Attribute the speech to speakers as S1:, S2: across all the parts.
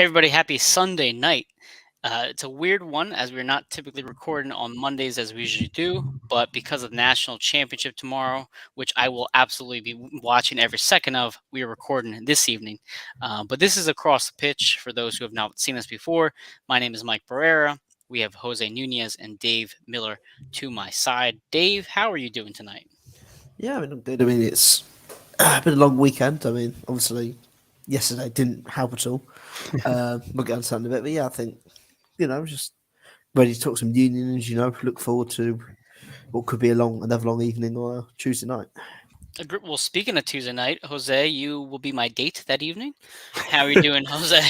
S1: Hey everybody, happy Sunday night. It's a weird one as we're not typically recording on Mondays as we usually do, but because of the national championship tomorrow, which I will absolutely be watching every second of, we are recording this evening. But this is Across the Pitch for those who have not seen us before. My name is Mike Barrera. We have Jose Nunez and Dave Miller to my side. Dave, how are you doing tonight?
S2: Yeah, I mean, I'm good. I mean, it's been a long weekend. I mean, obviously, yesterday didn't help at all. We'll get on to that in a bit, but yeah, I think just ready to talk some unions. Look forward to what could be another long evening or a Tuesday night.
S1: Well, speaking of Tuesday night, Jose, you will be my date that evening. How are you doing, Jose?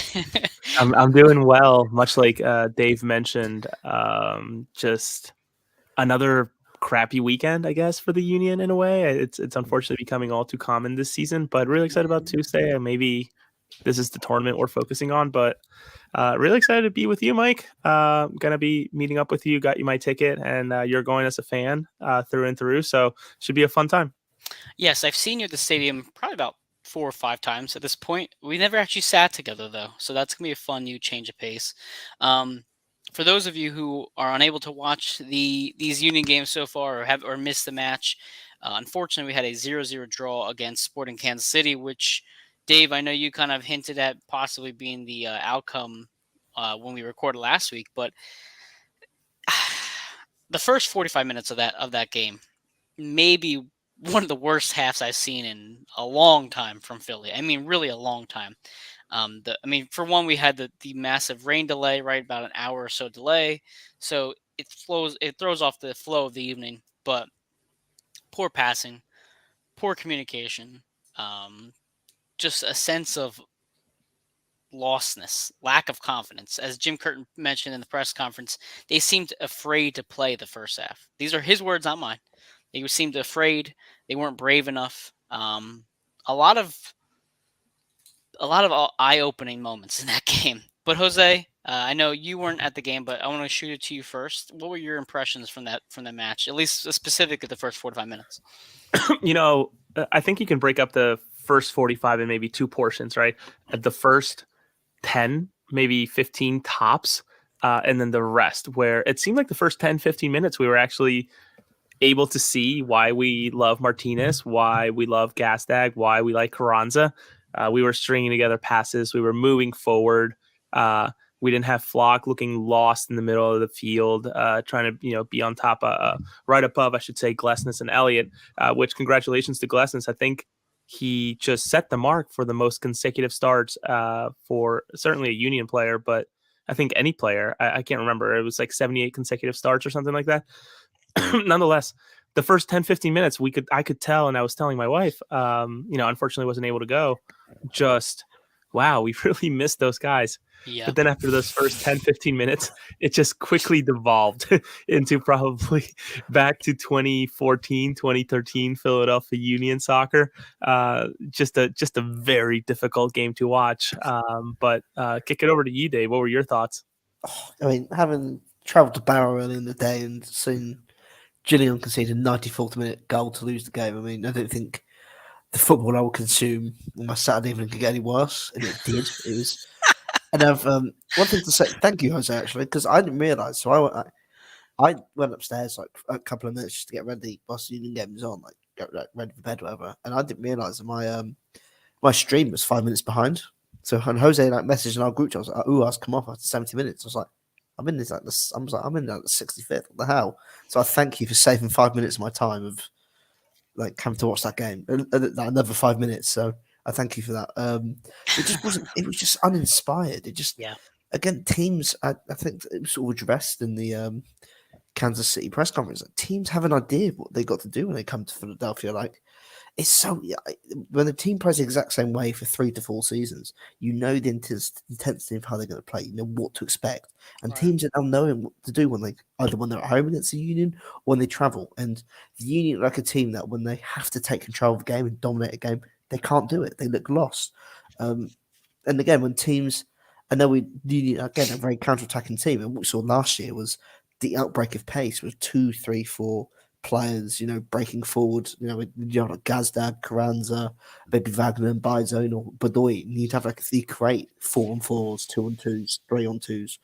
S3: I'm doing well, much like Dave mentioned. Just another crappy weekend, I guess, for the Union in a way. It's unfortunately becoming all too common this season, but really excited about Tuesday. And maybe this is the tournament we're focusing on, but really excited to be with you, Mike. Gonna be meeting up with you. Got you my ticket, and you're going as a fan through and through. So should be a fun time.
S1: Yes, I've seen you at the stadium probably about 4 or 5 times at this point. We never actually sat together though, so that's gonna be a fun new change of pace. For those of you who are unable to watch these Union games so far or missed the match, unfortunately we had a 0-0 draw against Sporting Kansas City, which Dave, I know you kind of hinted at possibly being the outcome when we recorded last week, but the first 45 minutes of that game, maybe one of the worst halves I've seen in a long time from Philly. I mean, really a long time. For one, we had the massive rain delay, right? About an hour or so delay. So it throws off the flow of the evening, but poor passing, poor communication, just a sense of lostness, lack of confidence. As Jim Curtin mentioned in the press conference, they seemed afraid to play the first half. These are his words, not mine. They seemed afraid. They weren't brave enough. A lot of eye-opening moments in that game. But Jose, I know you weren't at the game, but I want to shoot it to you first. What were your impressions from that match, at least specifically the first 45 minutes?
S3: I think you can break up the first 45 in maybe two portions, right? At the first 10, maybe 15 tops, and then the rest, where it seemed like the first 10, 15 minutes we were actually able to see why we love Martinez, why we love Gastag, why we like Carranza. We were stringing together passes. We were moving forward. We didn't have Flock looking lost in the middle of the field, trying to be on top, right above, I should say, Glesnes and Elliott, which congratulations to Glesnes. I think he just set the mark for the most consecutive starts for certainly a Union player, but I think any player. I can't remember. It was like 78 consecutive starts or something like that. Nonetheless, the first 10, 15 minutes, I could tell, and I was telling my wife, unfortunately wasn't able to go, just, wow, we really missed those guys.
S1: Yeah.
S3: But then after those first 10, 15 minutes, it just quickly devolved into probably back to 2014, 2013 Philadelphia Union soccer. Just a very difficult game to watch. But kick it over to you, Dave. What were your thoughts?
S2: I mean, having travelled to Barrow early in the day and seen Gillian concede a 94th minute goal to lose the game, I mean, I don't think the football I would consume on my Saturday evening could get any worse, and it did. It was. And I've one thing to say, thank you, Jose, actually, because I didn't realise. So I went upstairs like a couple of minutes just to get ready. Whilst the Union game was on, like get ready for bed, or whatever. And I didn't realise that my stream was 5 minutes behind. So when Jose messaged in our group chat, I was like, "Ooh, I was come off after 70 minutes." I was like, "I'm in this I'm in the 65th. What the hell?" So I thank you for saving 5 minutes of my time of like having to watch that game. Another 5 minutes. So I thank you for that. It just wasn't. It was just uninspired. It just again teams. I think it was all addressed in the Kansas City press conference. Like, teams have an idea of what they got to do when they come to Philadelphia. Like it's so when the team plays the exact same way for 3 to 4 seasons, you know the intensity of how they're going to play. You know what to expect, and teams are now knowing what to do when they're at home against the Union or when they travel. And the Union are like a team that when they have to take control of the game and dominate a game, they can't do it. They look lost. And again, when teams, I know Union again a very counter-attacking team, and what we saw last year was the outbreak of pace was 2, 3, 4 players, breaking forward, with like Gazdag, Carranza, maybe Wagner and Bizone or Bedoy, and you'd have like the great 4-on-4s, 2-on-2s, 3-on-2s.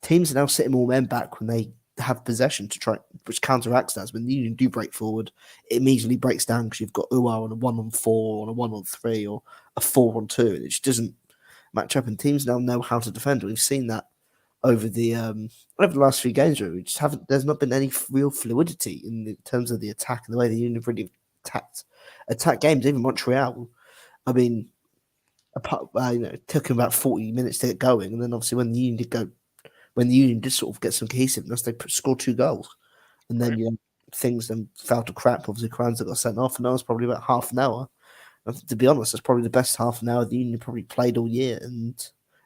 S2: Teams are now sitting more men back when they have possession to try, which counteracts that. When you do break forward, it immediately breaks down because you've got Uar on a 1-on-4, on a 1-on-3, or a 4-on-2, and it just doesn't match up. And teams now know how to defend. We've seen that over the last few games. Where we just haven't. There's not been any real fluidity in terms of the attack and the way the Union have really attacked games. Even Montreal, I mean, it took them about 40 minutes to get going, and then obviously when the Union did sort of get some cohesiveness, they scored 2 goals, and then things then fell to crap. Obviously, Carranza got sent off, and that was probably about half an hour. And to be honest, that's probably the best half an hour the Union probably played all year. And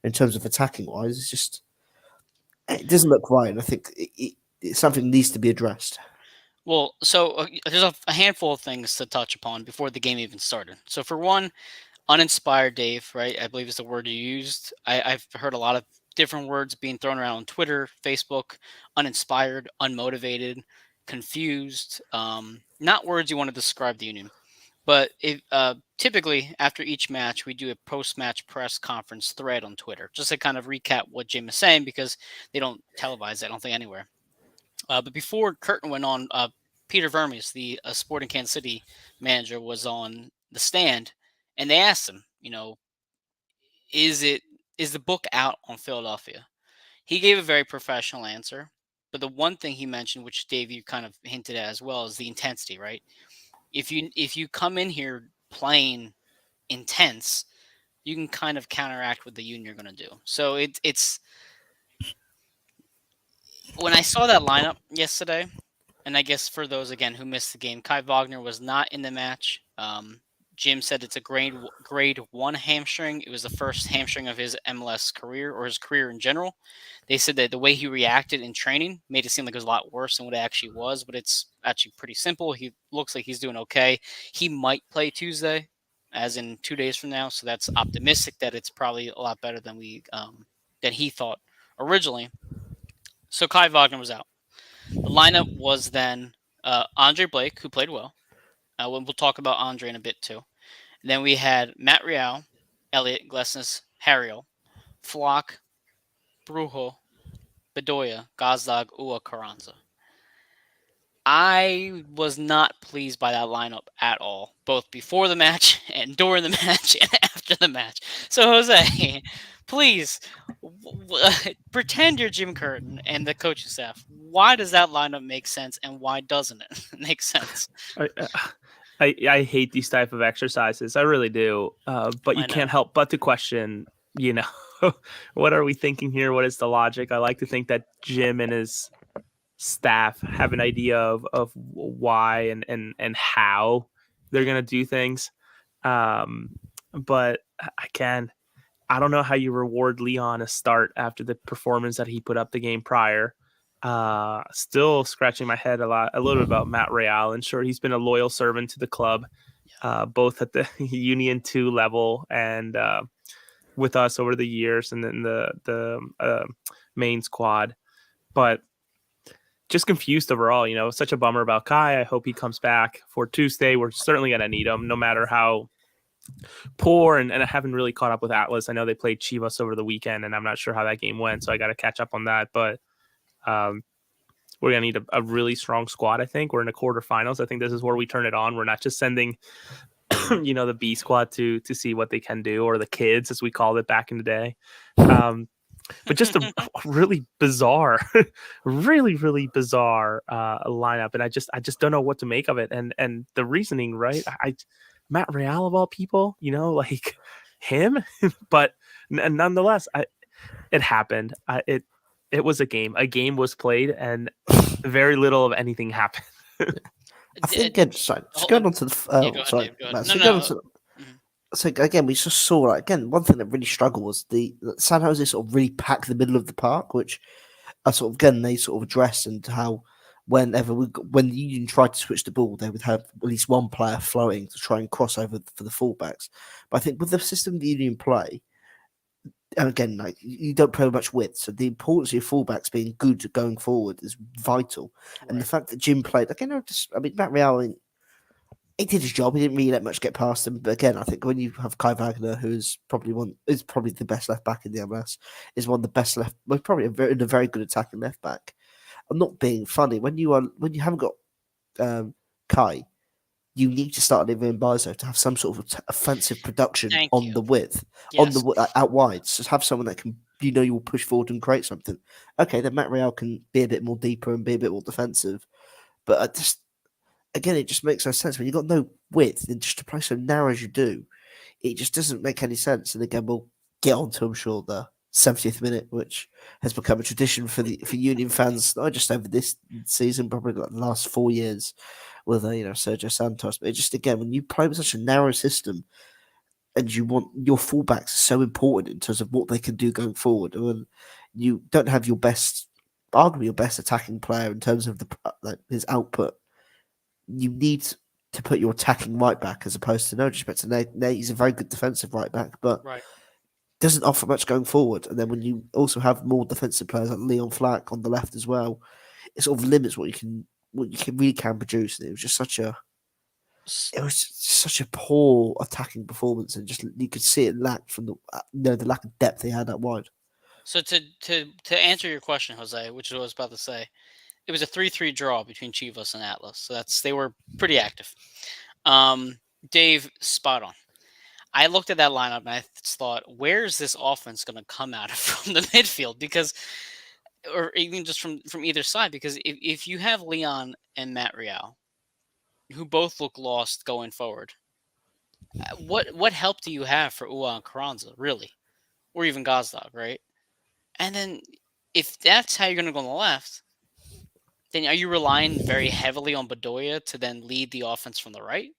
S2: in terms of attacking wise, it doesn't look right, and I think it's something that needs to be addressed.
S1: Well, so there's a handful of things to touch upon before the game even started. So for one, uninspired Dave, right? I believe is the word you used. I've heard a lot of different words being thrown around on Twitter, Facebook. Uninspired, unmotivated, confused. Not words you want to describe the Union. But typically after each match, we do a post-match press conference thread on Twitter, just to kind of recap what Jim is saying, because they don't televise it, I don't think, anywhere. But before Curtin went on, Peter Vermes, the Sporting Kansas City manager, was on the stand, and they asked him, is the book out on Philadelphia? He gave a very professional answer, but the one thing he mentioned, which Dave, you kind of hinted at as well, is the intensity, right? If you come in here playing intense, you can kind of counteract what the Union are going to do. So it's when I saw that lineup yesterday, and I guess for those again who missed the game, Kai Wagner was not in the match. Jim said it's a grade 1 hamstring. It was the first hamstring of his MLS career, or his career in general. They said that the way he reacted in training made it seem like it was a lot worse than what it actually was, but it's actually pretty simple. He looks like he's doing okay. He might play Tuesday, as in 2 days from now, so that's optimistic that it's probably a lot better than he thought originally. So Kai Wagner was out. The lineup was then Andre Blake, who played well. We'll talk about Andre in a bit too. And then we had Matt Real, Elliot Glesnes, Harriel, Flock, Brujo, Bedoya, Gazdag, Ua, Carranza. I was not pleased by that lineup at all, both before the match and during the match and after the match. So Jose, please pretend you're Jim Curtin and the coaching staff. Why does that lineup make sense, and why doesn't it make sense?
S3: I hate these type of exercises. I really do. But you can't help but to question, what are we thinking here? What is the logic? I like to think that Jim and his staff have an idea of why and how they're going to do things. But again, I don't know how you reward Leon a start after the performance that he put up the game prior. Still scratching my head a little bit about Matt Real. And sure, he's been a loyal servant to the club, both at the Union 2 level and with us over the years, and then the main squad. But just confused overall, such a bummer about Kai. I hope he comes back for Tuesday. We're certainly going to need him, no matter how poor. And I haven't really caught up with Atlas. I know they played Chivas over the weekend, and I'm not sure how that game went, so I got to catch up on that. But we're going to need a really strong squad, I think. We're in the quarterfinals. I think this is where we turn it on. We're not just sending, the B squad to see what they can do, or the kids, as we called it back in the day. But just a really bizarre, really, really bizarre lineup. And I just don't know what to make of it. And the reasoning, right? Matt Real of all people, like him. But nonetheless, it happened. It was a game. A game was played, and very little of anything happened.
S2: I think going on to the So again, we just saw one thing that really struggled was the San Jose sort of really packed the middle of the park, which they sort of addressed, and how when the Union tried to switch the ball, they would have at least one player floating to try and cross over for the fullbacks. But I think with the system the Union play, and again, like you don't play much width, so the importance of your fullbacks being good going forward is vital. And the
S1: Right.
S2: fact that Jim played, like, I mean, Matt Real, he did his job. He didn't really let much get past him. But again, I think when you have Kai Wagner, who is probably the best left back in the MLS, is one of the best left, well, probably a very good attacking left back. I'm not being funny. When you haven't got Kai, you need to start Livian Bizo to have some sort of offensive production
S1: Thank
S2: on
S1: you.
S2: the width,
S1: Yes.
S2: out wide. Just have someone that can, you will push forward and create something. Okay, then Matt Real can be a bit more deeper and be a bit more defensive. But again, it just makes no sense when you've got no width and just to play so narrow as you do. It just doesn't make any sense. And again, we'll get on to, I'm sure, the 70th minute, which has become a tradition for Union fans, not just over this season, probably like the last 4 years with Sergio Santos. But it just, again, when you play with such a narrow system and you want your fullbacks are so important in terms of what they can do going forward, when you don't have arguably your best attacking player in terms of his output, you need to put your attacking right back as opposed to, no disrespect to Nate. He's a very good defensive right back, but
S1: Right.
S2: doesn't offer much going forward. And then when you also have more defensive players like Leon Flack on the left as well, it sort of limits what you can really produce. And it was just such a poor attacking performance, and just you could see it lacked from the lack of depth they had out wide.
S1: So to answer your question, Jose, which is what I was about to say, it was a 3-3 draw between Chivas and Atlas. So they were pretty active. Dave, spot on. I looked at that lineup and I thought, where is this offense going to come out of from the midfield? Because, or even just from either side, because if you have Leon and Matt Real, who both look lost going forward, what help do you have for Ua and Carranza, really? Or even Gazdag, right? And then if that's how you're going to go on the left, then are you relying very heavily on Bedoya to then lead the offense from the right?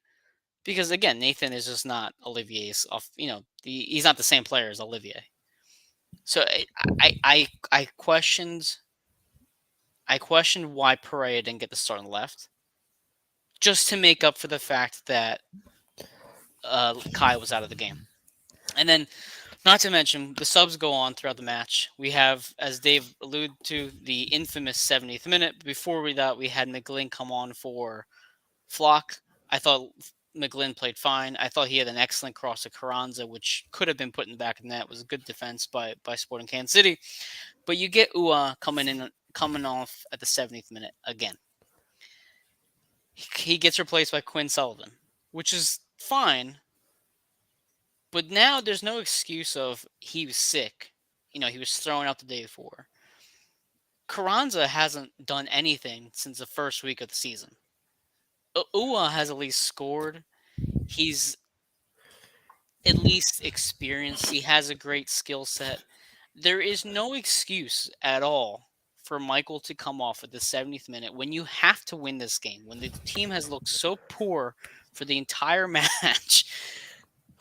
S1: Because again, Nathan is just not Olivier's off. He's not the same player as Olivier. So I questioned why Pereira didn't get the start on the left, just to make up for the fact that Kai was out of the game. And then, not to mention, the subs go on throughout the match. We have, as Dave alluded to, the infamous 70th minute. Before that, we had McGlynn come on for Flock. I thought McGlynn played fine. I thought he had an excellent cross to Carranza, which could have been put in the back of the net. It was a good defense by Sporting Kansas City. But you get Ua coming off at the 70th minute again. He gets replaced by Quinn Sullivan, which is fine. But now there's no excuse of he was sick. He was thrown out the day before. Carranza hasn't done anything since the first week of the season. Ua has at least scored. He's at least experienced. He has a great skill set. There is no excuse at all for Michael to come off at the 70th minute when you have to win this game, when the team has looked so poor for the entire match.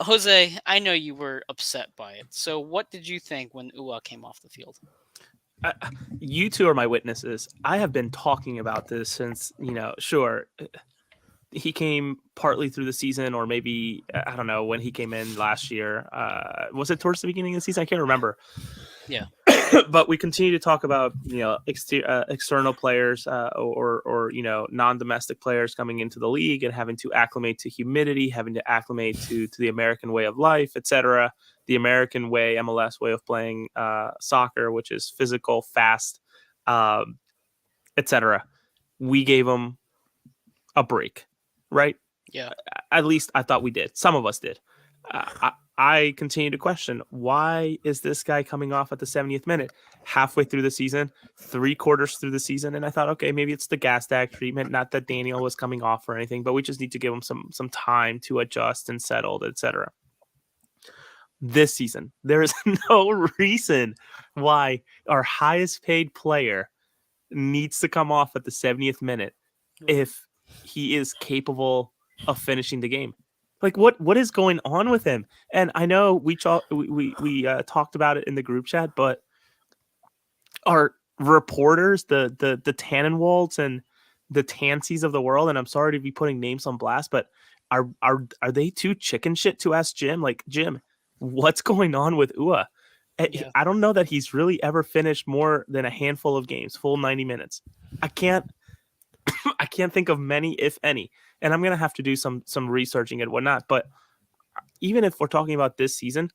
S1: Jose, I know you were upset by it. So what did you think when Ua came off the field?
S3: You two are my witnesses. I have been talking about this since, sure, he came partly through the season, or maybe, I don't know, when he came in last year. Was it towards the beginning of the season? I can't remember.
S1: Yeah.
S3: But we continue to talk about, external players or non-domestic players coming into the league and having to acclimate to humidity, having to acclimate to the American way of life, etc. The American way, MLS way of playing soccer, which is physical, fast, etc. We gave them a break, right?
S1: Yeah.
S3: At least I thought we did. Some of us did. I continue to question, why is this guy coming off at the 70th minute, halfway through the season, 3/4 through the season? And I thought, okay, maybe it's the gas tag treatment. Not that Daniel was coming off or anything, but we just need to give him some time to adjust and settle, etc. This season, there is no reason why our highest paid player needs to come off at the 70th minute if he is capable of finishing the game. Like, what is going on with him? And I know we talked about it in the group chat, but our reporters, the Tannenwalds and the Tansies of the world, and I'm sorry to be putting names on blast, but are they too chicken shit to ask Jim? Like, Jim, what's going on with Ua?
S1: Yeah.
S3: I don't know that he's really ever finished more than a handful of games, full 90 minutes. I can't think of many, if any. And I'm gonna have to do some researching and whatnot. But even if we're talking about this season,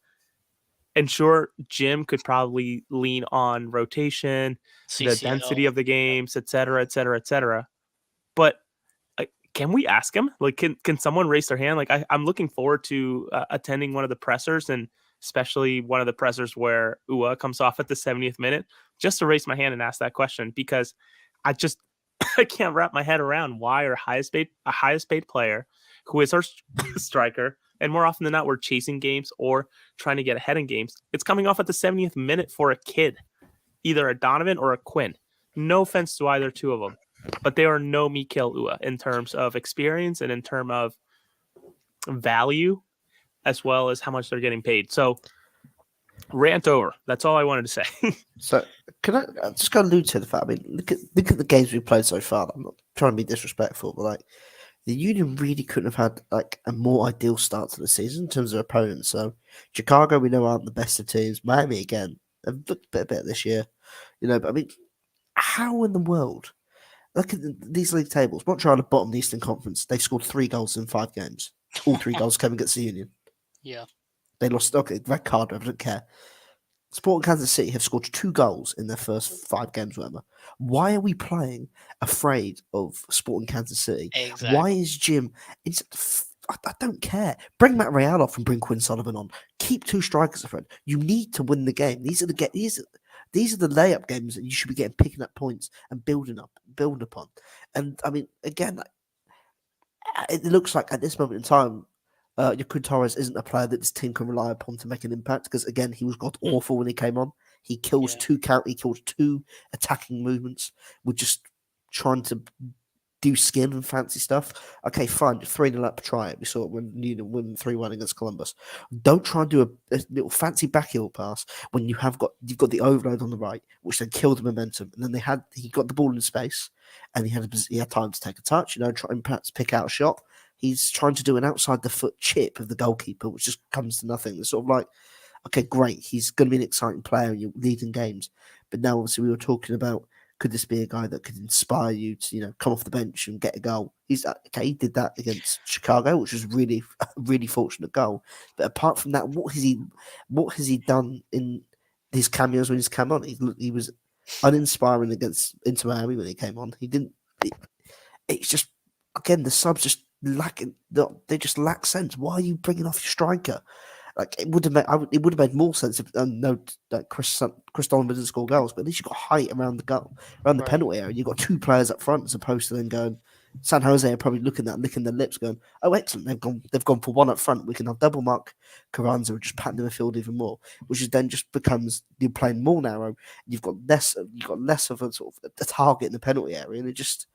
S3: and sure, Jim could probably lean on rotation, the density
S1: CCL.
S3: of the games, et cetera, et cetera, et cetera. But can we ask him? Like, can someone raise their hand? Like, I'm looking forward to attending one of the pressers, and especially one of the pressers where Ua comes off at the 70th minute, just to raise my hand and ask that question, because I just I can't wrap my head around why our highest paid player, who is our striker, and more often than not, we're chasing games or trying to get ahead in games. It's coming off at the 70th minute for a kid, either a Donovan or a Quinn. No offense to either two of them, but they are no Mikel Ua in terms of experience and in terms of value, as well as how much they're getting paid. So, rant over. That's all I wanted to say.
S2: So can I just go allude to the fact? I mean, look at the games we've played so far. I'm not trying to be disrespectful, but like the Union really couldn't have had like a more ideal start to the season in terms of opponents. So Chicago, we know, aren't the best of teams. Miami again, have looked a bit better this year, But I mean, how in the world? Look at these league tables. Not trying to bottom the Eastern Conference. They've scored 3 goals in 5 games. All 3 goals came against the Union.
S1: Yeah.
S2: They lost. Okay, red card. I don't care. Sporting Kansas City have scored 2 goals in their first 5 games, whatever. Why are we playing afraid of Sporting Kansas City?
S1: Exactly.
S2: Why is Jim? I don't care. Bring Matt Real off and bring Quinn Sullivan on. Keep 2 strikers, friend. You need to win the game. These are the layup games that you should be getting, picking up points and building upon. And I mean, again, it looks like at this moment in time, Yakud Torres isn't a player that this team can rely upon to make an impact, because again, he was god awful when he came on. He kills 2 attacking movements with just trying to do skill and fancy stuff. Okay, fine, 3-0 up, try it. We saw it when Union win 3-1 against Columbus. Don't try and do a little fancy backheel pass when you've got the overload on the right, which then killed the momentum. And then he got the ball in space, and he had time to take a touch, try and perhaps pick out a shot. He's trying to do an outside the foot chip of the goalkeeper, which just comes to nothing. It's sort of like, okay, great, he's going to be an exciting player and you're leading games. But now, obviously, we were talking about, could this be a guy that could inspire you to, come off the bench and get a goal? He did that against Chicago, which was really, really fortunate goal. But apart from that, what has he done in his cameos when he's come on? He was uninspiring against Inter Miami when he came on. He didn't. It's just, again, the subs just lacking. They just lack sense. Why are you bringing off your striker? Like, it would have made more sense if Chris Donovan didn't score goals, but at least you got height around the penalty area. You got 2 players up front, as opposed to then going. San Jose are probably licking their lips, going, "Oh, excellent! They've gone for 1 up front. We can have double mark Carranza and just pattern the midfield even more," which is then just becomes, you're playing more narrow. You've got less of a sort of a target in the penalty area, and it just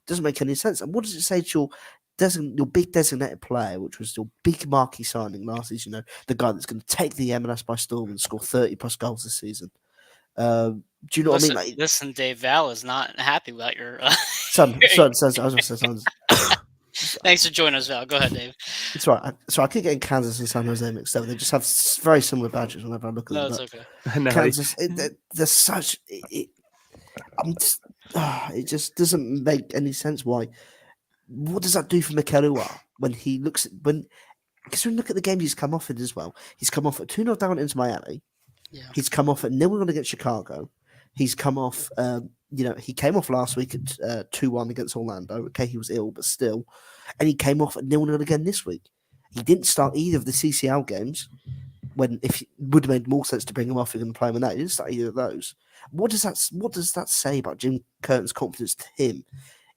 S2: doesn't make any sense. And what does it say to your big designated player, which was your big marquee signing last season, the guy that's going to take the MLS by storm and score 30 plus goals this season? Do you know what I mean? Like,
S1: listen, Dave, Val is not happy about your
S2: son. I was going to say, sons.
S1: Thanks for joining us, Val. Go ahead, Dave.
S2: It's right. I keep getting Kansas and San Jose mixed up. They just have very similar badges whenever I look at them.
S1: No, it's okay.
S2: Kansas, they're such. It just doesn't make any sense. Why? What does that do for Mikelua when he looks at because when you look at the games he's come off in as well, he's come off at 2-0 down into Miami.
S1: Yeah.
S2: He's come off at 0-1 against Chicago. He's come off, he came off last week at 2-1 against Orlando. Okay, he was ill, but still. And he came off at 0-0 again this week. He didn't start either of the CCL games, if it would have made more sense to bring him off, you're going to play him in that. He didn't start either of those. What does that say about Jim Curtin's confidence to him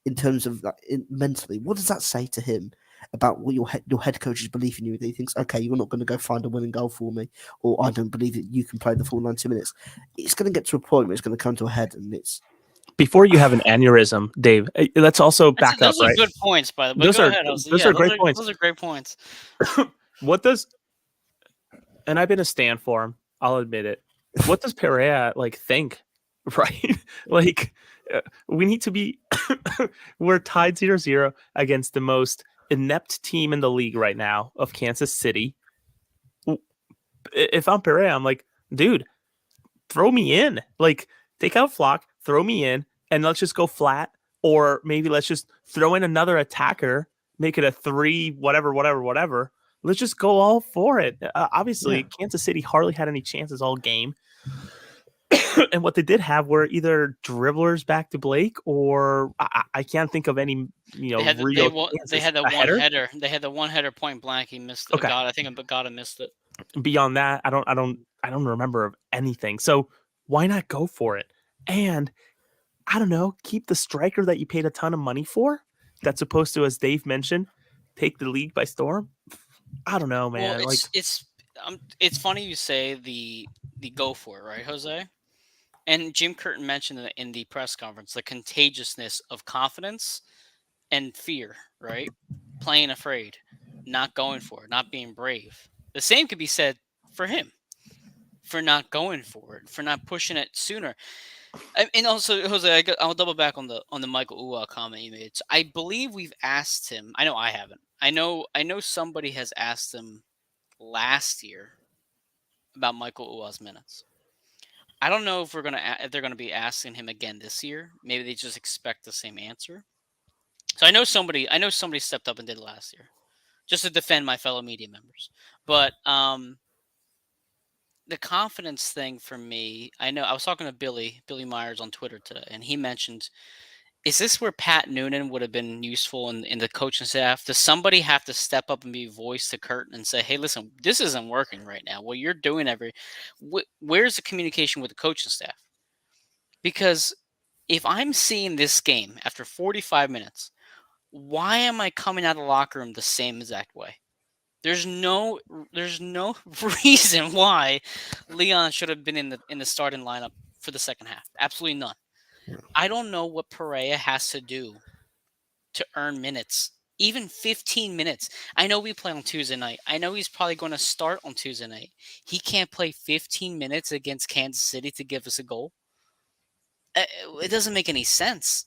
S2: in terms of mentally? What does that say to him about what your head coach's belief in you? That he thinks, okay, you're not going to go find a winning goal for me, or I don't believe that you can play the full 90 minutes. It's going to get to a point where it's going to come to a head, and it's.
S3: Before you have an aneurysm, Dave, let's also back up, right?
S1: Those are good points, by the way.
S3: Those are great points.
S1: Those are great points.
S3: And I've been a stand for him, I'll admit it. What does Perea think? Right? We need to be, we're tied 0-0 against the most inept team in the league right now of Kansas City. If I'm Perea, I'm like, dude, throw me in. Like, take out Flock, throw me in, and let's just go flat. Or maybe let's just throw in another attacker, make it a 3, whatever. Let's just go all for it. Obviously, Kansas City hardly had any chances all game. And what they did have were either dribblers back to Blake, or I can't think of any,
S1: They had the,
S3: real
S1: they had the
S3: a
S1: one header. They had the one header point blank. He missed it.
S3: Okay.
S1: I think Bagata missed it.
S3: Beyond that, I don't remember of anything. So why not go for it? And I don't know, keep the striker that you paid a ton of money for. That's supposed to, as Dave mentioned, take the league by storm. I don't know, man.
S1: Well, it's funny you say the go for it, right, Jose? And Jim Curtin mentioned in the press conference the contagiousness of confidence and fear, right? Playing afraid, not going for it, not being brave. The same could be said for him, for not going for it, for not pushing it sooner. And also, Jose, I'll double back on the Michael Uwa comment you made. So I believe we've asked him. I know I haven't. I know somebody has asked him last year about Michael Uwa's minutes. I don't know if they're gonna be asking him again this year. Maybe they just expect the same answer. So I know somebody stepped up and did it last year, just to defend my fellow media members. But the confidence thing for me, I know I was talking to Billy Myers on Twitter today, and he mentioned, is this where Pat Noonan would have been useful in the coaching staff? Does somebody have to step up and be voice to Curtin and say, hey, listen, this isn't working right now. Well, you're doing where's the communication with the coaching staff? Because if I'm seeing this game after 45 minutes, why am I coming out of the locker room the same exact way? There's no reason why Leon should have been in the starting lineup for the second half. Absolutely none.
S2: Yeah.
S1: I don't know what Perea has to do to earn minutes, even 15 minutes. I know we play on Tuesday night. I know he's probably going to start on Tuesday night. He can't play 15 minutes against Kansas City to give us a goal. It doesn't make any sense.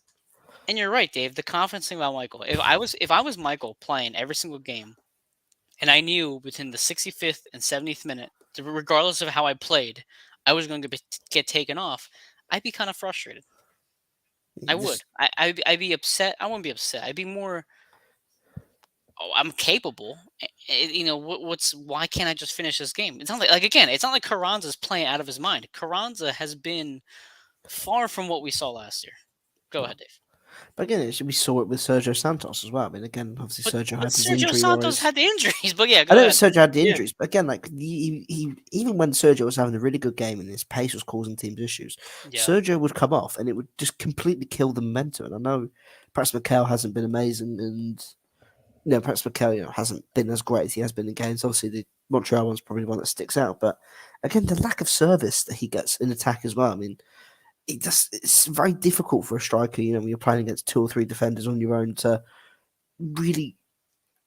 S1: And you're right, Dave. The confidence thing about Michael. If I was Michael playing every single game, and I knew within the 65th and 70th minute, regardless of how I played, I was going to get taken off, I'd be kind of frustrated. I would. I'd be upset. I wouldn't be upset. I'd be more, oh, I'm capable. Why can't I just finish this game? It's not it's not like Carranza's playing out of his mind. Carranza has been far from what we saw last year. Go ahead, Dave.
S2: But again, we saw it with Sergio Santos as well. I mean, again, obviously Sergio had his
S1: Sergio
S2: injury.
S1: Santos had the injuries, but yeah,
S2: I know
S1: ahead.
S2: Sergio had the injuries, but again, like he even when Sergio was having a really good game and his pace was causing teams issues, Sergio would come off and it would just completely kill the momentum. And I know perhaps Mikel hasn't been amazing, and perhaps Mikel hasn't been as great as he has been in games. Obviously, the Montreal one's probably one that sticks out, but again, the lack of service that he gets in attack as well. I mean, it's very difficult for a striker, when you're playing against 2 or 3 defenders on your own to really,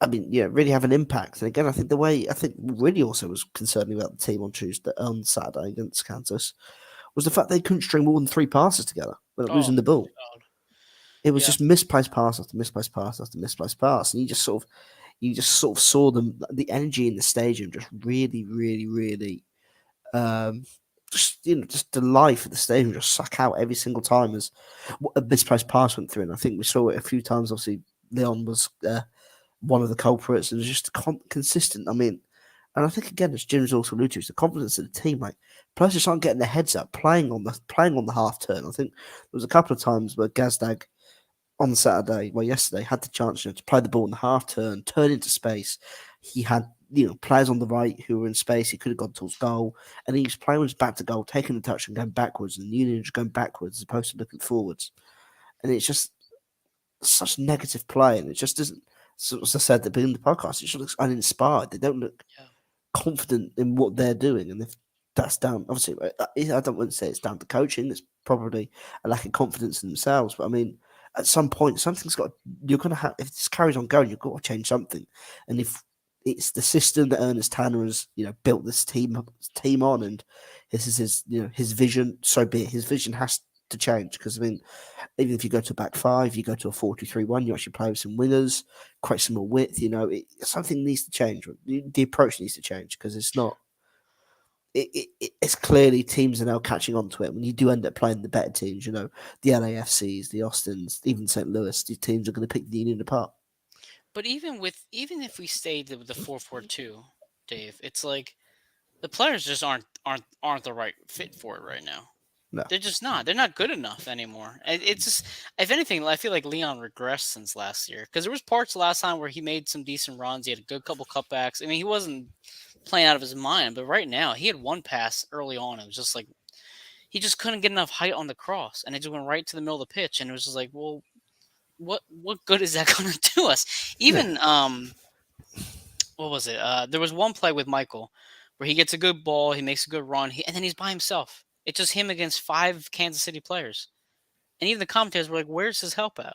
S2: really have an impact. And again, I think really also was concerning about the team on Saturday against Kansas was the fact they couldn't string more than 3 passes together without losing the ball.
S1: God.
S2: It was just misplaced pass after misplaced pass after misplaced pass, and you just sort of saw the energy in the stadium just really, really, really. Just the life of the stadium just suck out every single time as a misplaced pass went through. And I think we saw it a few times. Obviously, Leon was one of the culprits. It was just consistent. I mean, and I think again, as Jim's also alluded to, it's the confidence of the team. Like players just aren't getting their heads up, playing on the half turn. I think there was a couple of times where Gazdag on yesterday had the chance to play the ball in the half turn into space. He had players on the right who were in space. He could have gone towards goal, and he was playing with his back to goal, taking the touch and going backwards, and the Union just going backwards as opposed to looking forwards. And it's just such negative play, and it just doesn't. So as I said at the beginning of the podcast, it just looks uninspired. They don't look confident in what they're doing, and if that's down, obviously, I don't want to say it's down to coaching. It's probably a lack of confidence in themselves. But I mean, at some point, something's got. You're going to have. If this carries on going, you've got to change something, and if it's the system that Ernest Tanner has, built this team on, and this is his vision. So be it. His vision has to change because I mean, even if you go to a back 5, you go to a 4-2-3-1, you actually play with some wingers, create some more width. Something needs to change. The approach needs to change because it's not. it's clearly teams are now catching on to it. When you do end up playing the better teams, the LAFCs, the Austins, even St. Louis, these teams are going to pick the Union apart.
S1: But even if we stayed with the 4-4-2, Dave, it's like the players just aren't the right fit for it right now.
S2: No.
S1: They're just not. They're not good enough anymore. And it's just, if anything, I feel like Leon regressed since last year because there was parts last time where he made some decent runs. He had a good couple cutbacks. I mean, he wasn't playing out of his mind, but right now he had one pass early on. It was just like he just couldn't get enough height on the cross, and it just went right to the middle of the pitch. And it was just like, well, what good is that going to do us? Even what was it? There was one play with Michael where he gets a good ball, he makes a good run, and then he's by himself. It's just him against 5 Kansas City players. And even the commentators were like, where's his help at?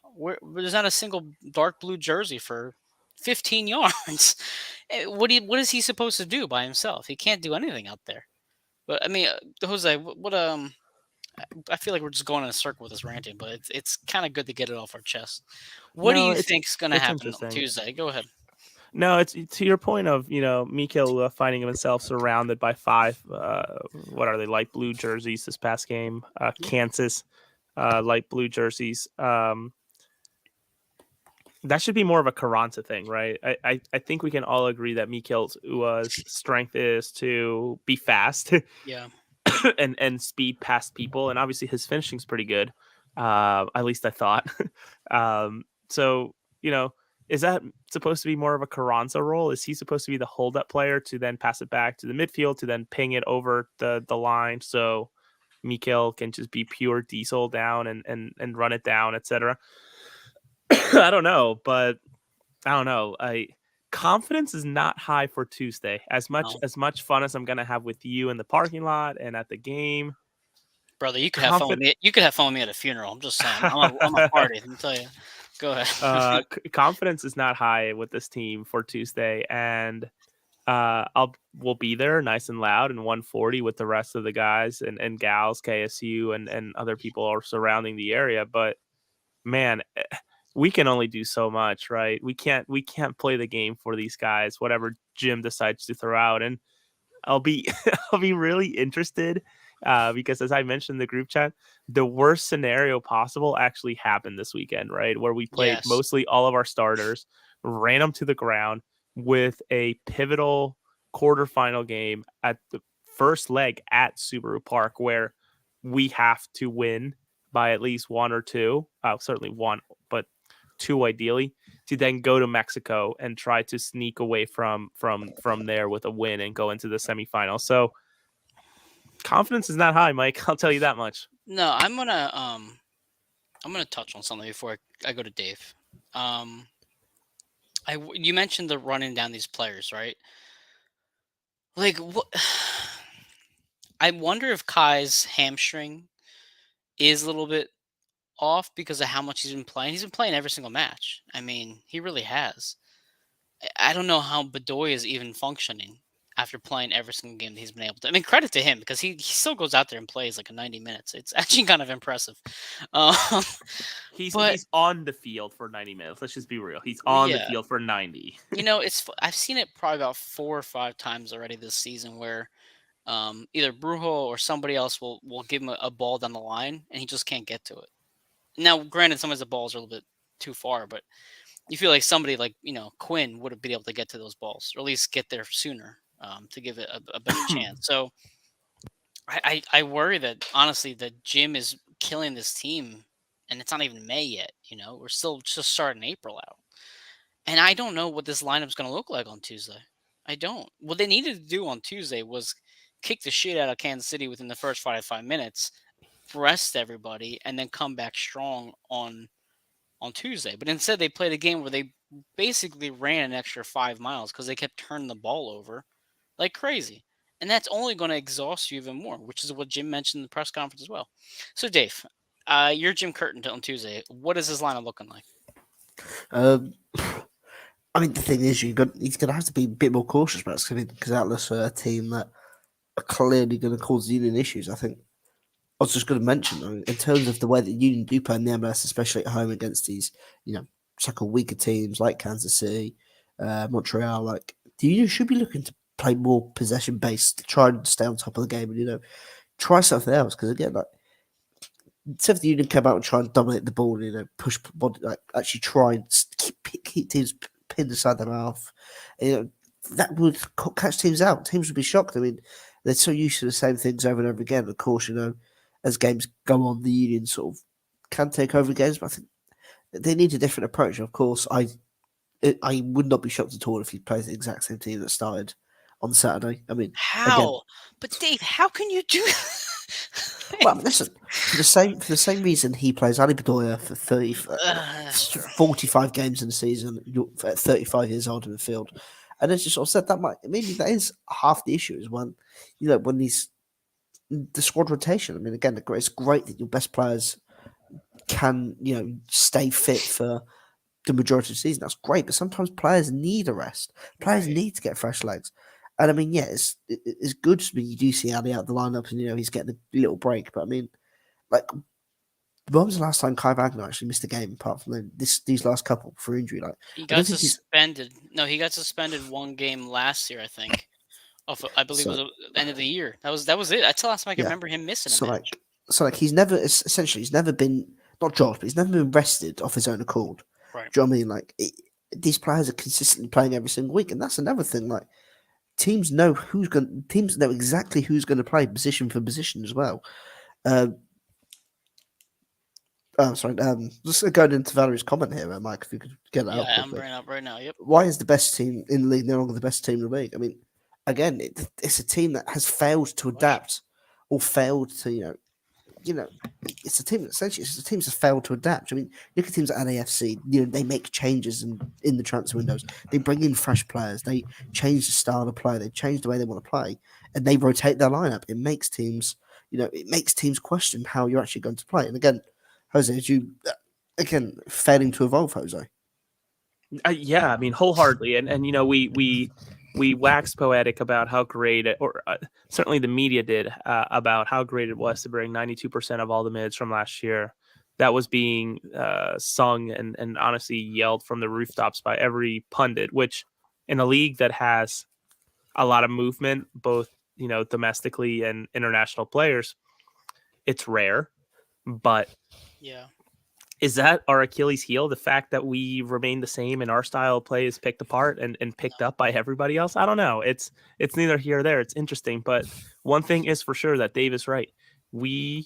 S1: There's not a single dark blue jersey for 15 yards. What is he supposed to do by himself? He can't do anything out there. But I mean, Jose, I feel like we're just going in a circle with this ranting, but it's kind of good to get it off our chest. What do
S3: No,
S1: you think's going to
S3: it's
S1: happen on
S3: interesting.
S1: Tuesday? Go ahead.
S3: No, it's to your point of Mikel finding himself surrounded by 5. What are they, light blue jerseys this past game? Kansas, light blue jerseys. That should be more of a Carranza thing, right? I think we can all agree that Mikel's strength is to be fast,
S1: Yeah.
S3: and speed past people, and obviously his finishing's pretty good. At least I thought. So is that supposed to be more of a Carranza role? Is he supposed to be the hold-up player to then pass it back to the midfield to then ping it over the line so Mikel can just be pure diesel down and run it down, etc.? I don't know, but I don't know. Confidence is not high for Tuesday. As much fun as I'm gonna have with you in the parking lot and at the game,
S1: Brother, you could have fun with me. You could have fun with me at a funeral. I'm just saying. I'm a party. Let me tell you. Go ahead.
S3: Confidence is not high with this team for Tuesday, and we'll be there nice and loud and 140 with the rest of the guys and gals, KSU and other people are surrounding the area. But man, we can only do so much, right? We can't play the game for these guys, whatever Jim decides to throw out. And I'll be I'll be really interested because, as I mentioned in the group chat, the worst scenario possible actually happened this weekend, right? Where we played mostly all of our starters, ran them to the ground with a pivotal quarterfinal game at the first leg at Subaru Park, where we have to win by at least 1 or 2, certainly 1, but 2 ideally, to then go to Mexico and try to sneak away from there with a win and go into the semifinals. So confidence is not high, Mike. I'll tell you that much.
S1: No, I'm gonna touch on something before I go to Dave. You mentioned the running down these players, right? Like, what? I wonder if Kai's hamstring is a little bit off because of how much he's been playing. He's been playing every single match. I mean, he really has. I don't know how Bedoya is even functioning after playing every single game that he's been able to. I mean, credit to him because he still goes out there and plays like a 90 minutes. It's actually kind of impressive.
S3: He's on the field for 90 minutes. Let's just be real. He's on the field for 90.
S1: I've seen it probably about 4 or 5 times already this season where either Brujo or somebody else will give him a ball down the line and he just can't get to it. Now, granted, sometimes the balls are a little bit too far, but you feel like somebody like, Quinn would have been able to get to those balls or at least get there sooner to give it a better chance. So I worry that, honestly, that Jim is killing this team and it's not even May yet. We're still just starting April out. And I don't know what this lineup's going to look like on Tuesday. I don't. What they needed to do on Tuesday was kick the shit out of Kansas City within the first 5 minutes, rest everybody, and then come back strong on Tuesday. But instead, they played a game where they basically ran an extra 5 miles because they kept turning the ball over like crazy. And that's only going to exhaust you even more, which is what Jim mentioned in the press conference as well. So, Dave, you're Jim Curtin on Tuesday. What is his lineup looking like?
S2: I mean, the thing is, he's going to have to be a bit more cautious about it because Atlas are a team that are clearly going to cause Union issues. I think I was just going to mention, in terms of the way that Union do play in the MLS, especially at home against these, so-called weaker teams like Kansas City, Montreal, like the Union should be looking to play more possession based, try and stay on top of the game, and try something else. Because again, like instead of the Union come out and try and dominate the ball, push body, like actually try and keep teams pinned inside their mouth. That would catch teams out. Teams would be shocked. I mean, they're so used to the same things over and over again. Of course, as games go on, the Union sort of can take over games, but I think they need a different approach. Of course, I would not be shocked at all if he plays the exact same team that started on Saturday. I mean,
S1: How?
S2: again,
S1: But Dave, how can you do?
S2: well, listen, for the same reason he plays Ali Bedoya for 45 games in the season, at 35 years old in the field, and as you sort of said, maybe that is half the issue is when these the squad rotation. I mean, again, it's great that your best players can stay fit for the majority of the season. That's great, but sometimes players need a rest. Players need to get fresh legs. And I mean, yeah, it's good to me. You do see Ali out the lineup, and he's getting a little break. But I mean, like, when was the last time Kai Wagner actually missed a game apart from these last couple for injury? Like,
S1: he got suspended. No, he got suspended one game last year, I think. I believe it was the end of the year. That was it. That's the last time I can remember him missing a match.
S2: He's never been not dropped, but he's never been rested off his own accord.
S1: Right.
S2: Do you know what I mean? Like, these players are consistently playing every single week, and that's another thing. Like, teams know exactly who's going to play position for position as well. Just going into Valerie's comment here, Mike, if you could get that up.
S1: Yeah, I'm bringing up right now. Yep.
S2: Why is the best team in the league no longer the best team in the league? I mean, again, it's a team that has failed to adapt or failed to, it's a team that essentially has failed to adapt. I mean, look at teams at NAFC. They make changes in the transfer windows. They bring in fresh players. They change the style of play. They change the way they want to play, and they rotate their lineup. It makes teams, question how you're actually going to play. And again, Jose, failing to evolve, Jose?
S3: Yeah, I mean, wholeheartedly, and we waxed poetic about how great certainly the media did about how great it was to bring 92% of all the mids from last year. That was being sung and honestly yelled from the rooftops by every pundit, which in a league that has a lot of movement, both domestically and international players, it's rare. But
S1: yeah,
S3: is that our Achilles heel? The fact that we remain the same and our style of play is picked apart and picked up by everybody else? I don't know. It's neither here or there. It's interesting. But one thing is for sure that Dave is right. We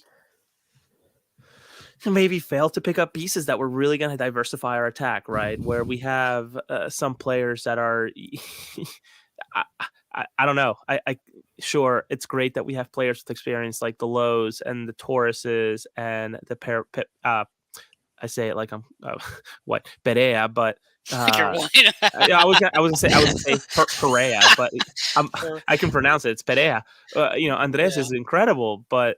S3: maybe failed to pick up pieces that were really going to diversify our attack, right? Where we have some players that are... I don't know. Sure, it's great that we have players with experience like the Lows and the Tauruses and the I say it like I'm Perea, but I was gonna say Perea, but I can pronounce it. It's Perea. Andres is incredible, but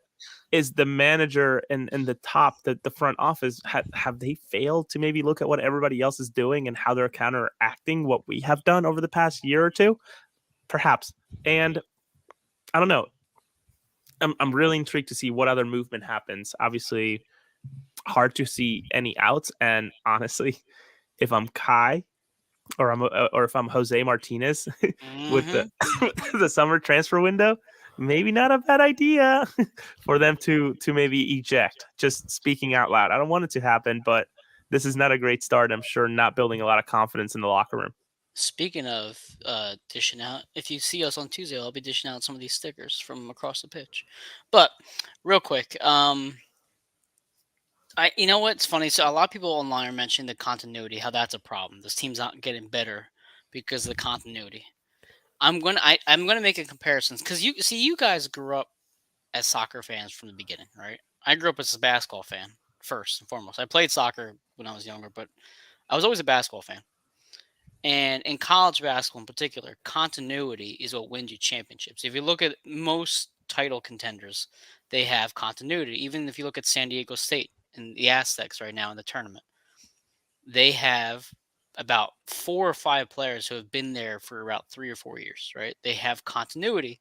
S3: is the manager and the top, the front office, have they failed to maybe look at what everybody else is doing and how they're counteracting what we have done over the past year or two? Perhaps. And I don't know. I'm really intrigued to see what other movement happens. Obviously, hard to see any outs. And honestly, if I'm Kai or if I'm Jose Martinez with the summer transfer window, maybe not a bad idea for them to maybe eject. Just speaking out loud. I don't want it to happen, but this is not a great start. I'm sure not building a lot of confidence in the locker room.
S1: Speaking of dishing out, if you see us on Tuesday, I'll be dishing out some of these stickers from across the pitch. But real quick, you know what's funny? So a lot of people online are mentioning the continuity, how that's a problem. This team's not getting better because of the continuity. I'm gonna make a comparison because you guys grew up as soccer fans from the beginning, right? I grew up as a basketball fan first and foremost. I played soccer when I was younger, but I was always a basketball fan. And in college basketball in particular, continuity is what wins you championships. If you look at most title contenders, they have continuity. Even if you look at San Diego State and the Aztecs right now in the tournament, they have about 4 or 5 players who have been there for about 3 or 4 years, right? They have continuity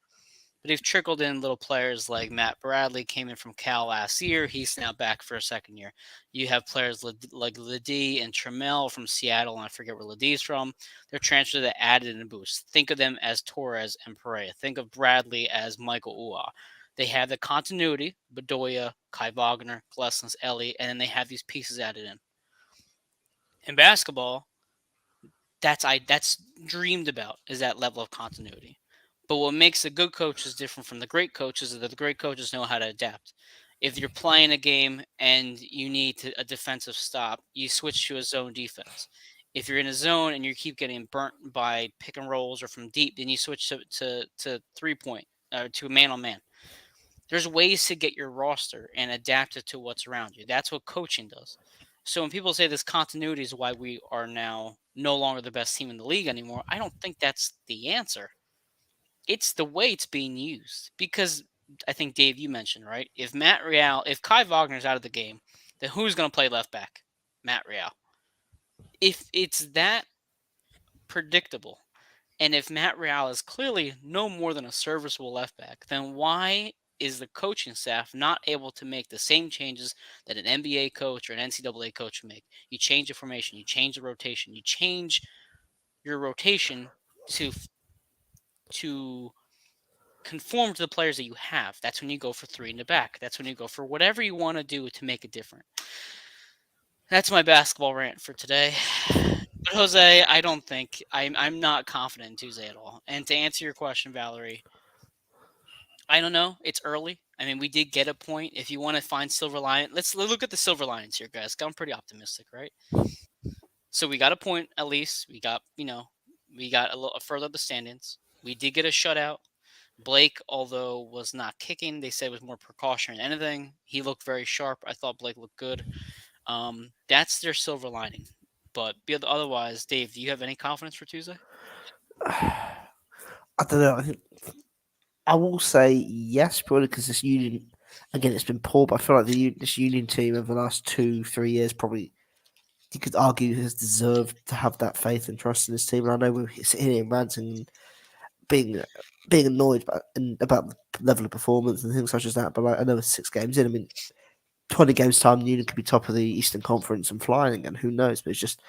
S1: but they've trickled in little players like Matt Bradley came in from Cal last year. He's now back for a second year. You have players like Ledee and Trammell from Seattle, and I forget where Ledee's from. They're transfers that added in a boost. Think of them as Torres and Perea. Think of Bradley as Michael Ua. They have the continuity, Bedoya, Kai Wagner, Glessens, Ellie, and then they have these pieces added in. In basketball, that's dreamed about is that level of continuity. But what makes the good coaches different from the great coaches is that the great coaches know how to adapt. If you're playing a game and you need a defensive stop, you switch to a zone defense. If you're in a zone and you keep getting burnt by pick and rolls or from deep, then you switch to 3-point to man on man. There's ways to get your roster and adapt it to what's around you. That's what coaching does. So when people say this continuity is why we are now no longer the best team in the league anymore, I don't think that's the answer. It's the way it's being used. Because I think, Dave, you mentioned, right? If Kai Wagner's out of the game, then who's going to play left back? Matt Real. If it's that predictable, and if Matt Real is clearly no more than a serviceable left back, then why is the coaching staff not able to make the same changes that an NBA coach or an NCAA coach would make? You change the formation, you change the rotation, you change your rotation to conform to the players that you have. That's when you go for 3 in the back. That's when you go for whatever you want to do to make it different. That's my basketball rant for today. But Jose, I don't think I'm not confident in Tuesday at all. And to answer your question, Valerie, I don't know. It's early. I mean, we did get a point. If you want to find silver lining, let's look at the silver linings here, guys. I'm pretty optimistic, right? So we got a point at least. We got a little further up the standings. We did get a shutout. Blake, although was not kicking, they said it was more precaution than anything. He looked very sharp. I thought Blake looked good. That's their silver lining. But otherwise, Dave, do you have any confidence for Tuesday?
S2: I don't know. I think I will say yes, probably because this Union, again, it's been poor, but I feel like this Union team over the last 2-3 years probably, you could argue, has deserved to have that faith and trust in this team. And I know we're sitting here ranting and being annoyed about the level of performance and things such as that, but like, I know it's 6 games in. I mean, 20 games time, Union could be top of the Eastern Conference and flying again. Who knows? But it's just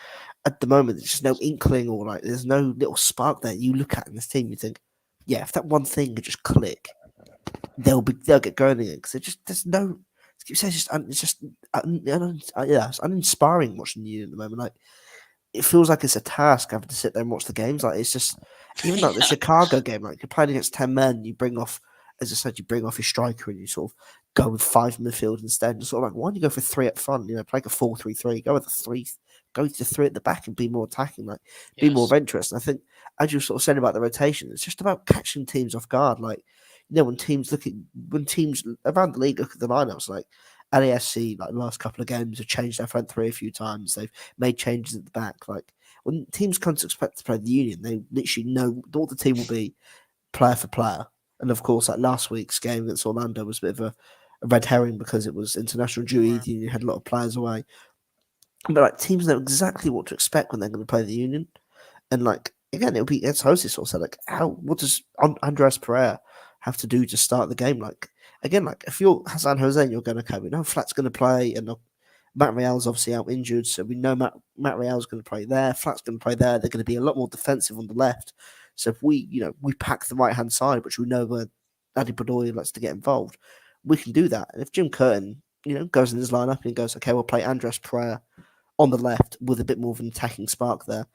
S2: at the moment, there's just no inkling or like there's no little spark there. You look at in this team, you think, yeah, if that one thing could just click, they'll get going again because there's no. It's uninspiring watching Union at the moment. Like it feels like it's a task having to sit there and watch the games. Like it's just even like the Chicago game. Like you're playing against 10 men, you bring off. As I said, you bring off your striker and you sort of go with 5 in midfield instead. And sort of like, why don't you go for 3 up front? Play like a 4-3-3. Go with the 3. Go to 3 at the back and be more attacking. Like, be more adventurous. And I think, as you sort of said about the rotation, it's just about catching teams off guard. Like, when teams around the league look at the lineups, like LAFC, like the last couple of games have changed their front 3 a few times. They've made changes at the back. Like, when teams come to expect to play the Union, they literally know what the team will be, player for player. And of course, like last week's game against Orlando was a bit of a red herring because it was international duty. Right. You had a lot of players away. But like teams know exactly what to expect when they're going to play the Union. And like, again, it'll be, as Jose sort of said, like, what does Andres Pereira have to do to start the game? Like, again, like if you're San Jose and you're going, okay, we know Flat's going to play and Matt Real's obviously out injured. So we know Matt Real's going to play there. Flat's going to play there. They're going to be a lot more defensive on the left. So if we pack the right-hand side, which we know where Adi Bedoya likes to get involved, we can do that. And if Jim Curtin, goes in his lineup and he goes, okay, we'll play Andres Pereira on the left with a bit more of an attacking spark there.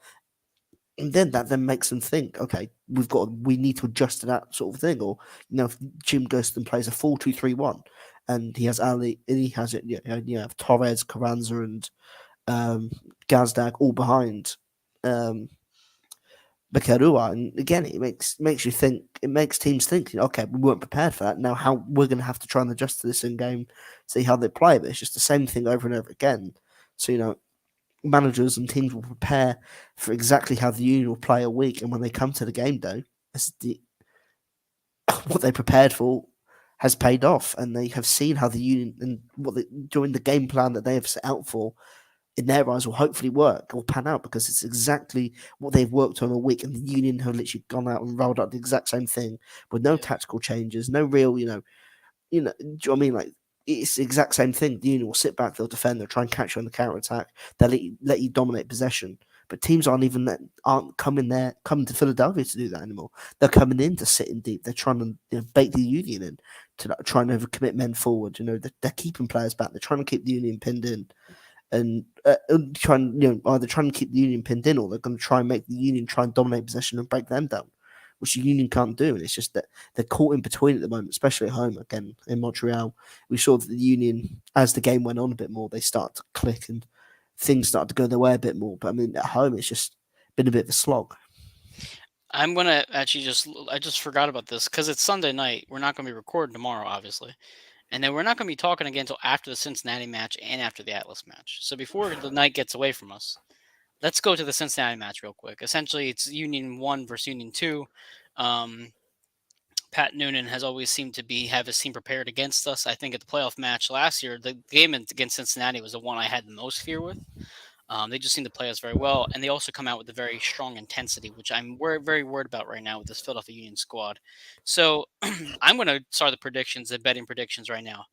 S2: And then that makes them think, okay, we need to adjust to that sort of thing. Or, if Jim goes and plays a 4-2-3-1 and he has Ali, and he has it, you have Torres, Carranza and Gazdag all behind Bakarua, and again, it makes you think. It makes teams think, okay, we weren't prepared for that. Now, how we're going to have to try and adjust to this in game, see how they play. But it's just the same thing over and over again. So managers and teams will prepare for exactly how the Union will play a week, and when they come to the game day, what they prepared for has paid off, and they have seen how the Union and during the game plan that they have set out for in their eyes will hopefully work or pan out because it's exactly what they've worked on all week, and the Union have literally gone out and rolled out the exact same thing with no tactical changes, no real, do you know what I mean? Like it's the exact same thing. The Union will sit back, they'll defend, they'll try and catch you on the counter attack, they'll let you dominate possession. But teams aren't coming to Philadelphia to do that anymore. They're coming in to sit in deep. They're trying to bait the Union in to try and overcommit men forward. They're keeping players back. They're trying to keep the Union pinned in, and either trying to keep the Union pinned in, or they're going to try and make the Union try and dominate possession and break them down, which the Union can't do. And it's just that they're caught in between at the moment, especially at home. Again, in Montreal, we saw that the Union, as the game went on a bit more, they started to click and things started to go their way a bit more. But I mean, at home, it's just been a bit of a slog.
S1: I'm going to actually I just forgot about this because it's Sunday night. We're not going to be recording tomorrow, obviously. And then we're not going to be talking again until after the Cincinnati match and after the Atlas match. So before the night gets away from us, let's go to the Cincinnati match real quick. Essentially, it's Union 1 versus Union 2. Pat Noonan has always seemed to have his team prepared against us. I think at the playoff match last year, the game against Cincinnati was the one I had the most fear with. They just seem to play us very well, and they also come out with a very strong intensity, which I'm very worried about right now with this Philadelphia Union squad. So I'm going to start the betting predictions right now.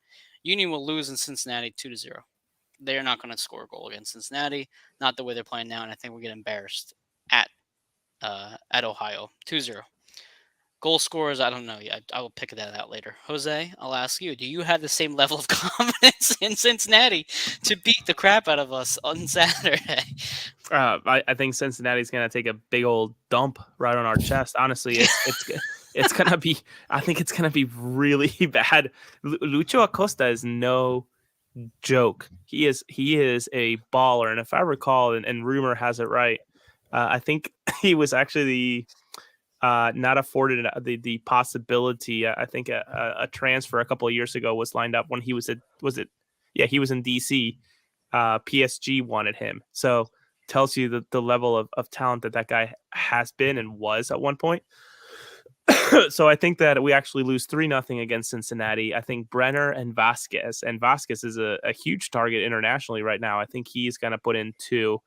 S1: Union will lose in Cincinnati 2-0. They're not going to score a goal against Cincinnati, not the way they're playing now, and I think we'll get embarrassed at Ohio 2-0. Goal scorers, I don't know yet. I will pick that out later. Jose, I'll ask you, do you have the same level of confidence in Cincinnati to beat the crap out of us on Saturday?
S3: I think Cincinnati's going to take a big old dump right on our chest. Honestly, it's going to be, I think it's going to be really bad. Lucho Acosta is no joke. He is a baller. And if I recall, and rumor has it right, I think he was actually not afforded the possibility. I think a transfer a couple of years ago was lined up when he was he was in DC. PSG wanted him, so tells you the level of talent that guy has been and was at one point. So I think that we actually lose 3-0 against Cincinnati. I think Brenner and Vasquez is a huge target internationally right now. I think he's going to put in 2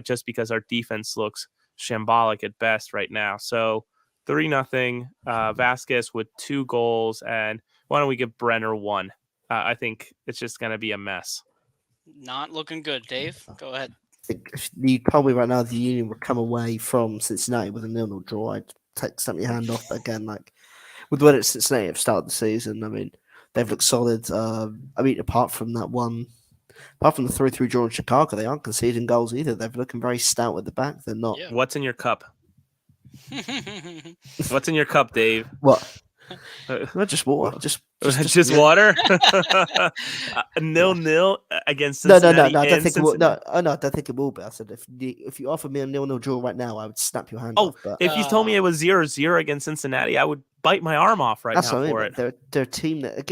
S3: just because our defense looks shambolic at best right now. So 3-0, Vasquez with 2 goals, and why don't we give Brenner 1? I think it's just going to be a mess.
S1: Not looking good, Dave. Go ahead.
S2: I think if you told me right now the Union would come away from Cincinnati with a 0-0 draw, I'd stamp your hand off. But again, like with the way that Cincinnati have started the season, I mean, they've looked solid. I mean, apart from the 3-3 draw in Chicago, they aren't conceding goals either. They're looking very stout at the back. They're not.
S1: Yeah.
S3: What's in your cup? What's in your cup, Dave?
S2: What? Not just water. Just
S3: water. 0-0 against Cincinnati.
S2: No. I don't think it will. No, I don't think it will be. I said if you offer me a 0-0 draw right now, I would snap your hand off. But
S3: if you told me it was 0-0 against Cincinnati, I would bite my arm off right now for it.
S2: They're a team that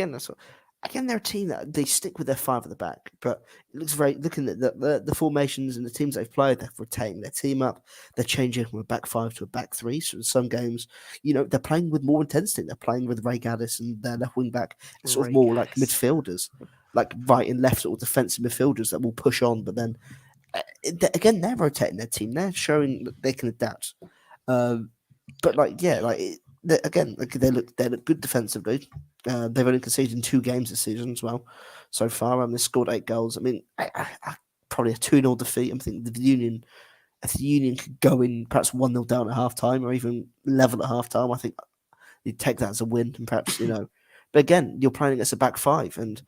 S2: they're a team that they stick with their 5 at the back, but it looks very, looking at the formations and the teams they've played, they've retained their team up. They're changing from a back 5 to a back 3. So in some games, they're playing with more intensity. They're playing with Ray Gaddis and their left wing back, sort of more like midfielders, like right and left sort of defensive midfielders that will push on. But then again, they're rotating their team. They're showing that they can adapt. But they look good defensively. They've only conceded in 2 games this season as well so far. They've scored 8 goals. I mean, probably a 2-0 defeat. I'm thinking if the Union could go in perhaps 1-0 down at half time or even level at half time, I think you'd take that as a win. And perhaps, but again, you're playing against a back 5. And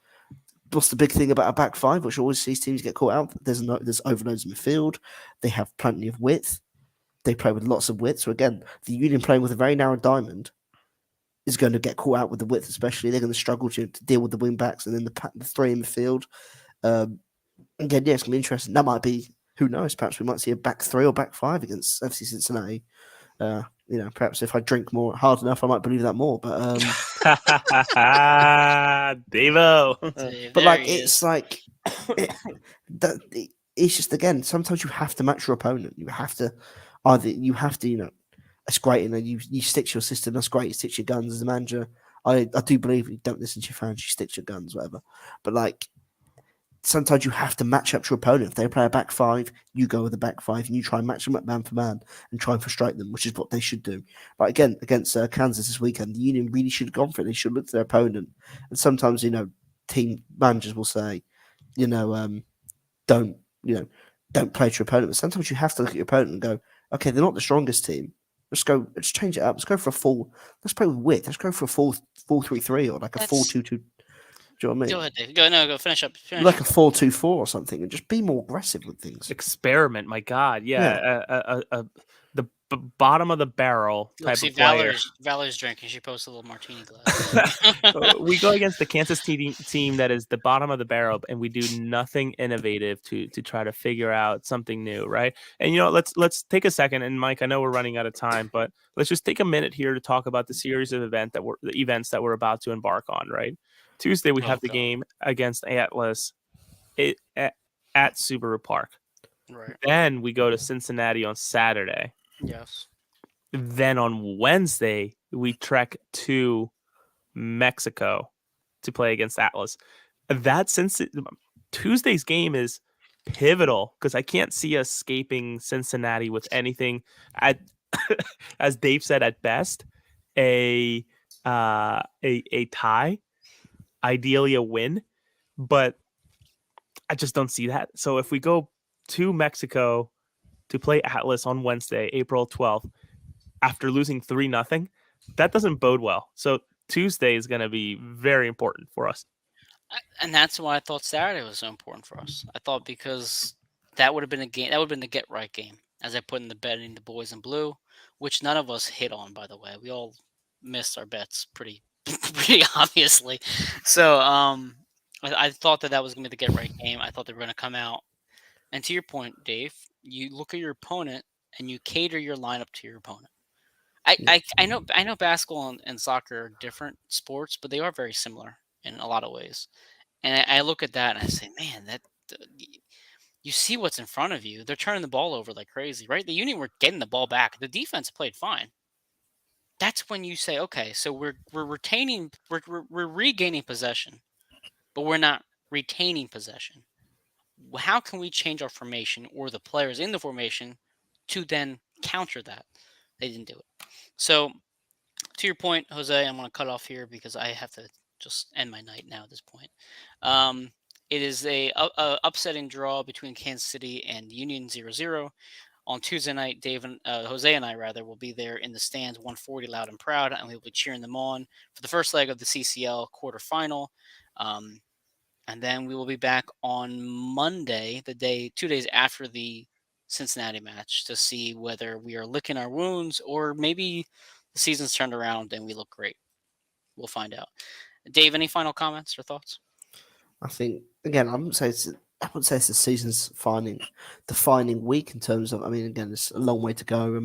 S2: what's the big thing about a back 5, which always sees teams get caught out? There's overloads in midfield. They have plenty of width. They play with lots of width. So again, the Union playing with a very narrow diamond is going to get caught out with the width, especially. They're going to struggle to deal with the wing backs and then the 3 in the field. Again, it's going to be interesting. That might be, who knows, perhaps we might see a back 3 or back 5 against FC Cincinnati. Perhaps if I drink more hard enough, I might believe that more. But
S3: Devo.
S2: But it's just, again, sometimes you have to match your opponent. You have to, that's great. You stick to your system. That's great. You stick to your guns as a manager. I do believe you don't listen to your fans. You stick to your guns, whatever. But sometimes you have to match up to your opponent. If they play a back five, you go with the back five and you try and match them up man for man and try and frustrate them, which is what they should do. But again, against Kansas this weekend, the Union really should have gone for it. They should look to their opponent. And sometimes, team managers will say, don't, don't play to your opponent. But sometimes you have to look at your opponent and go, okay, they're not the strongest team. Let's change it up. Let's play with width. Let's go for a 4-3-3 or like a 4-2-2. Do you know what I mean?
S1: Go ahead, Dave. Go finish up.
S2: Like a 4-2-4 or something, and just be more aggressive with things.
S3: Experiment, my God, yeah. The bottom of the barrel type of player.
S1: Valerie's drinking. She posted a little martini glass.
S3: We go against the Kansas team that is the bottom of the barrel, and we do nothing innovative to try to figure out something new, right? And let's take a second. And Mike, I know we're running out of time, but let's just take a minute here to talk about the series of events that we're about to embark on, right? Tuesday we have the game against Atlas at Subaru Park.
S1: Right.
S3: Then we go to Cincinnati on Saturday.
S1: Yes.
S3: Then on Wednesday, we trek to Mexico to play against Atlas. Tuesday's game is pivotal because I can't see us escaping Cincinnati with anything as Dave said, at best, a tie, ideally a win, but I just don't see that. So if we go to Mexico to play Atlas on Wednesday, April 12th, after losing 3-0, that doesn't bode well. So Tuesday is going to be very important for us.
S1: And that's why I thought Saturday was so important for us. I thought because that would have been a game, that would have been the get right game, as I put in the betting the boys in blue, which none of us hit on, by the way. We all missed our bets pretty obviously. So I thought that was going to be the get right game. I thought they were going to come out. And to your point, Dave, you look at your opponent and you cater your lineup to your opponent. I know basketball and soccer are different sports, but they are very similar in a lot of ways. And I look at that and I say, man, you see what's in front of you. They're turning the ball over like crazy, right? The Union were getting the ball back. The defense played fine. That's when you say, okay, so we're regaining possession, but we're not retaining possession. How can we change our formation or the players in the formation to then counter that? They didn't do it. So to your point, Jose, I'm going to cut off here because I have to just end my night now at this point. It is a upsetting draw between Kansas City and Union 0-0. On Tuesday night, Jose and I will be there in the stands, 140 loud and proud, and we'll be cheering them on for the first leg of the CCL quarterfinal. And then we will be back on Monday, 2 days after the Cincinnati match, to see whether we are licking our wounds or maybe the season's turned around and we look great. We'll find out. Dave, any final comments or thoughts?
S2: I think, again, I wouldn't say it's the season's defining week in terms of, again, it's a long way to go.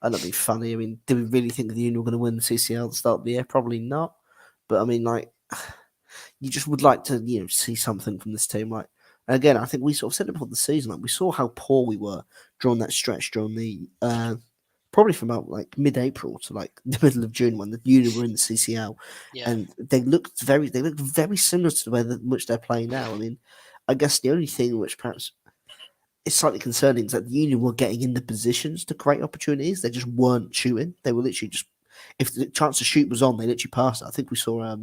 S2: I'd not be funny. Do we really think the Union were going to win the CCL at the start of the year? Probably not. But, you just would like to, see something from this team. Like, again, I think we sort of said it before the season. Like, we saw how poor we were during that stretch during the probably from about like mid-April to like the middle of June when the Union were in the CCL, and they looked very similar to the way in which they're playing now. I guess the only thing which perhaps is slightly concerning is that the Union were getting in the positions to create opportunities. They just weren't shooting. They were literally just, if the chance to shoot was on, they literally passed it. I think we saw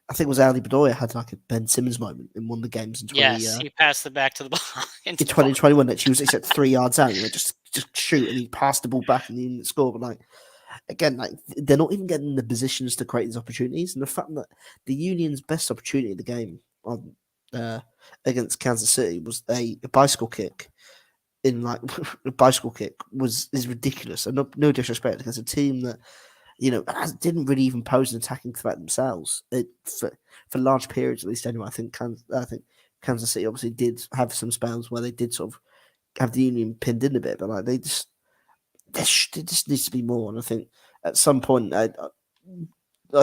S2: I think it was Ali Bedoya had like a Ben Simmons moment in one of the games in 20.
S1: Yes, he passed it back to the ball
S2: in 2021. That she was at 3 yards out, just shoot, and he passed the ball back and he didn't score. But like again, like they're not even getting in the positions to create these opportunities. And the fact that the Union's best opportunity of the game on against Kansas City was a bicycle kick. A bicycle kick is ridiculous, and no disrespect against a team that, didn't really even pose an attacking threat themselves for large periods, at least. Anyway, I think Kansas City obviously did have some spells where they did sort of have the Union pinned in a bit, but like there just needs to be more. And I think at some point, I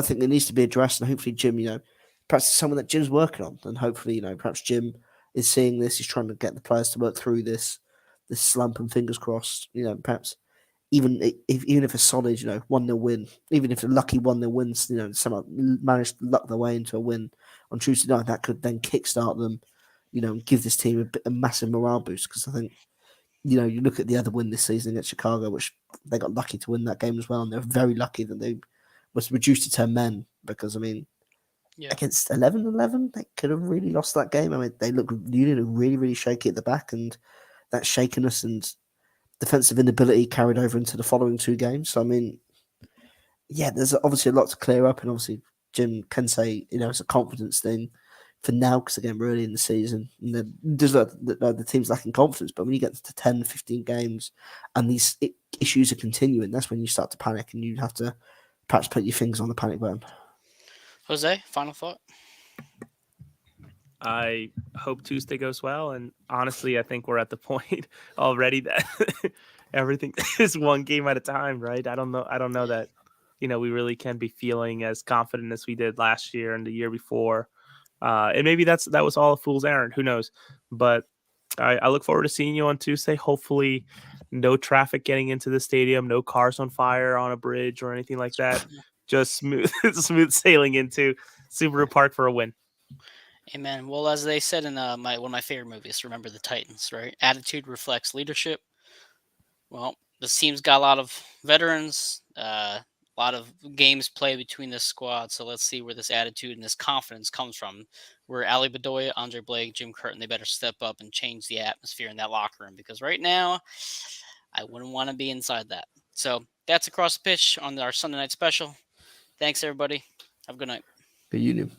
S2: think it needs to be addressed. And hopefully, Jim, perhaps it's someone that Jim's working on, and hopefully, perhaps Jim is seeing this. He's trying to get the players to work through this slump, and fingers crossed, perhaps. Even if a solid, 1-0 win, even if a lucky 1-0 win, somehow managed to luck their way into a win on Tuesday night, that could then kickstart them and give this team a massive morale boost. Because I think, you look at the other win this season against Chicago, which they got lucky to win that game as well, and they're very lucky that they was reduced to 10 men because,
S1: Yeah.
S2: against 11-11, they could have really lost that game. They look really, really shaky at the back, and that shakiness and defensive inability carried over into the following two games. So, there's obviously a lot to clear up, and obviously Jim can say, it's a confidence thing for now, because again, we're early in the season, and the team's lacking confidence. But when you get to 10, 15 games, and these issues are continuing, that's when you start to panic, and you have to perhaps put your fingers on the panic button.
S1: Jose, final thought?
S3: I hope Tuesday goes well, and honestly, I think we're at the point already that everything is one game at a time, right? I don't know that we really can be feeling as confident as we did last year and the year before, and maybe that was all a fool's errand. Who knows? But I look forward to seeing you on Tuesday. Hopefully, no traffic getting into the stadium, no cars on fire on a bridge or anything like that. Just smooth sailing into Subaru Park for a win.
S1: Amen. Well, as they said in one of my favorite movies, Remember the Titans, right? Attitude reflects leadership. Well, this team's got a lot of veterans, a lot of games played between this squad. So let's see where this attitude and this confidence comes from. Where Ali Bedoya, Andre Blake, Jim Curtin, they better step up and change the atmosphere in that locker room, because right now, I wouldn't want to be inside that. So that's Across the Pitch on our Sunday night special. Thanks, everybody. Have a good night.
S2: The Union.